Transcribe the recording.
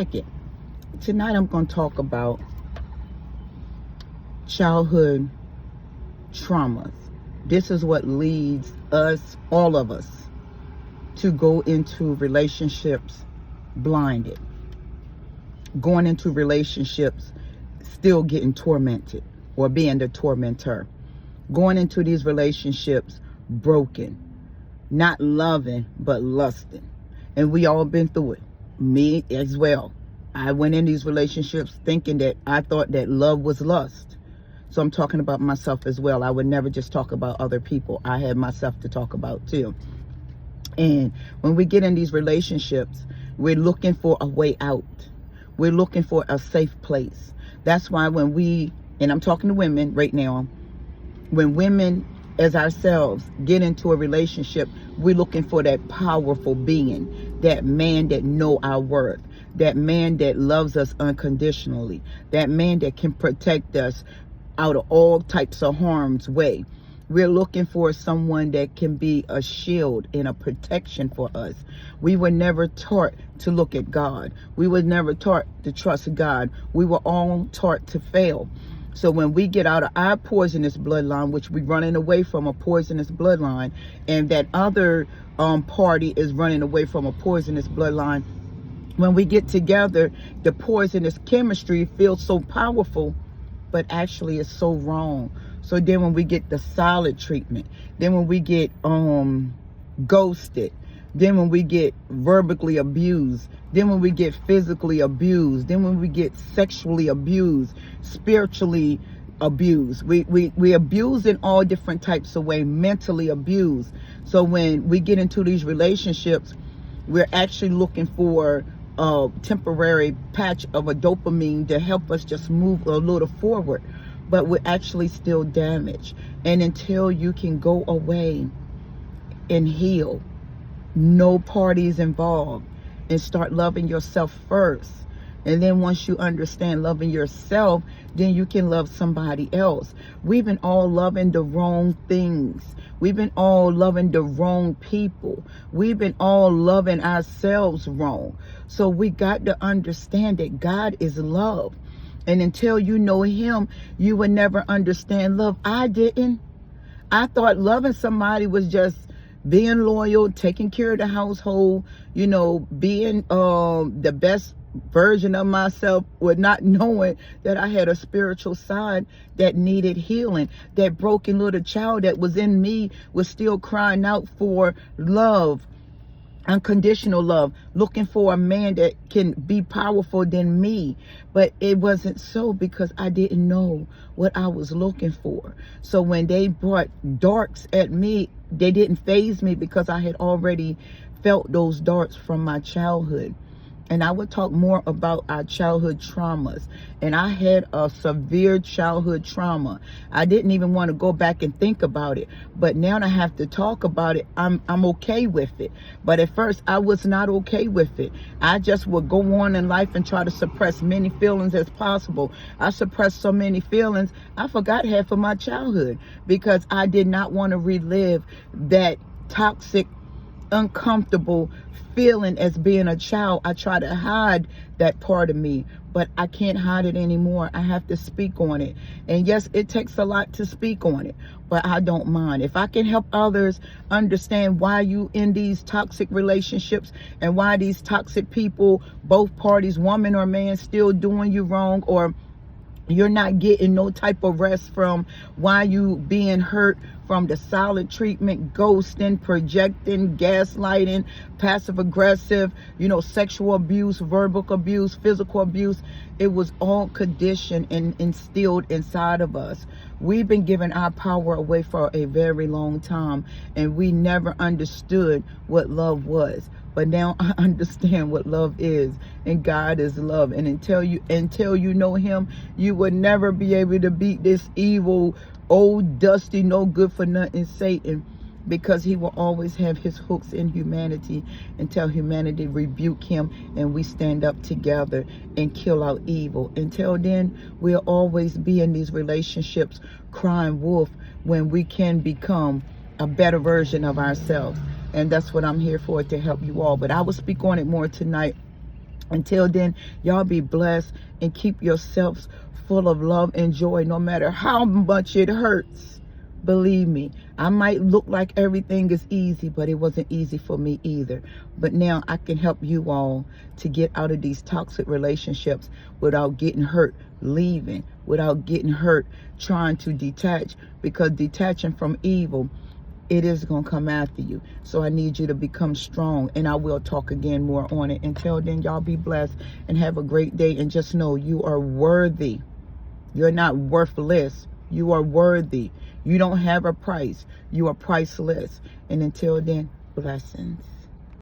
Second, tonight I'm going to talk about childhood traumas. This is what leads us, all of us, to go into relationships blinded. Going into relationships still getting tormented or being the tormentor. Going into these relationships broken. Not loving, but lusting. And we all been through it. Me as well. I went in these relationships thinking that I thought that love was lust. So I'm talking about myself as well. I would never just talk about other people. I had myself to talk about too. And when we get in these relationships, we're looking for a way out. We're looking for a safe place. That's why when we, and I'm talking to women right now, when women as ourselves get into a relationship, we're looking for that powerful being, that man that know our worth, that man that loves us unconditionally, that man that can protect us out of all types of harm's way. We're looking for someone that can be a shield and a protection for us. We were never taught to look at God. We were never taught to trust God. We were all taught to fail. So when we get out of our poisonous bloodline, which we're running away from a poisonous bloodline, and that other party is running away from a poisonous bloodline, when we get together, the poisonous chemistry feels so powerful, but actually it's so wrong. So then when we get the solid treatment, then when we get ghosted, then when we get verbally abused, then when we get physically abused, then when we get sexually abused, spiritually abused, we abuse in all different types of ways, mentally abused. So when we get into these relationships, we're actually looking for a temporary patch of a dopamine to help us just move a little forward, but we're actually still damaged. And until you can go away and heal, no parties involved, and start loving yourself first. And then once you understand loving yourself, then you can love somebody else. We've been all loving the wrong things. We've been all loving the wrong people. We've been all loving ourselves wrong. So we got to understand that God is love. And until you know him, you will never understand love. I didn't. I thought loving somebody was just being loyal, taking care of the household, being the best version of myself, with not knowing that I had a spiritual side that needed healing. That broken little child that was in me was still crying out for love, unconditional love, looking for a man that can be powerful than me. But it wasn't so, because I didn't know what I was looking for. So when they brought darts at me, they didn't faze me, because I had already felt those darts from my childhood. And I would talk more about our childhood traumas. And I had a severe childhood trauma. I didn't even want to go back and think about it. But now I have to talk about it. I'm okay with it. But at first, I was not okay with it. I just would go on in life and try to suppress many feelings as possible. I suppressed so many feelings, I forgot half of my childhood, because I did not want to relive that toxic, uncomfortable feeling as being a child. I try to hide that part of me, but I can't hide it anymore. I have to speak on it. And yes, it takes a lot to speak on it, but I don't mind. If I can help others understand why you in these toxic relationships, and why these toxic people, both parties, woman or man, still doing you wrong, or you're not getting no type of rest from why you being hurt from the solid treatment, ghosting, projecting, gaslighting, passive aggressive, sexual abuse, verbal abuse, physical abuse. It was all conditioned and instilled inside of us. We've been giving our power away for a very long time, and we never understood what love was. But now I understand what love is, and God is love. And until you know him, you will never be able to beat this evil, old, dusty, no good for nothing Satan, because he will always have his hooks in humanity until humanity rebuke him and we stand up together and kill out evil. Until then, we'll always be in these relationships crying wolf, when we can become a better version of ourselves. And that's what I'm here for, to help you all. But I will speak on it more tonight. Until then, y'all be blessed and keep yourselves full of love and joy no matter how much it hurts. Believe me, I might look like everything is easy, but it wasn't easy for me either. But now I can help you all to get out of these toxic relationships without getting hurt leaving, without getting hurt trying to detach, because detaching from evil, it is going to come after you. So I need you to become strong, and I will talk again more on it. Until then, y'all be blessed and have a great day, and just know you are worthy. You're not worthless. You are worthy. You don't have a price. You are priceless. And until then, blessings.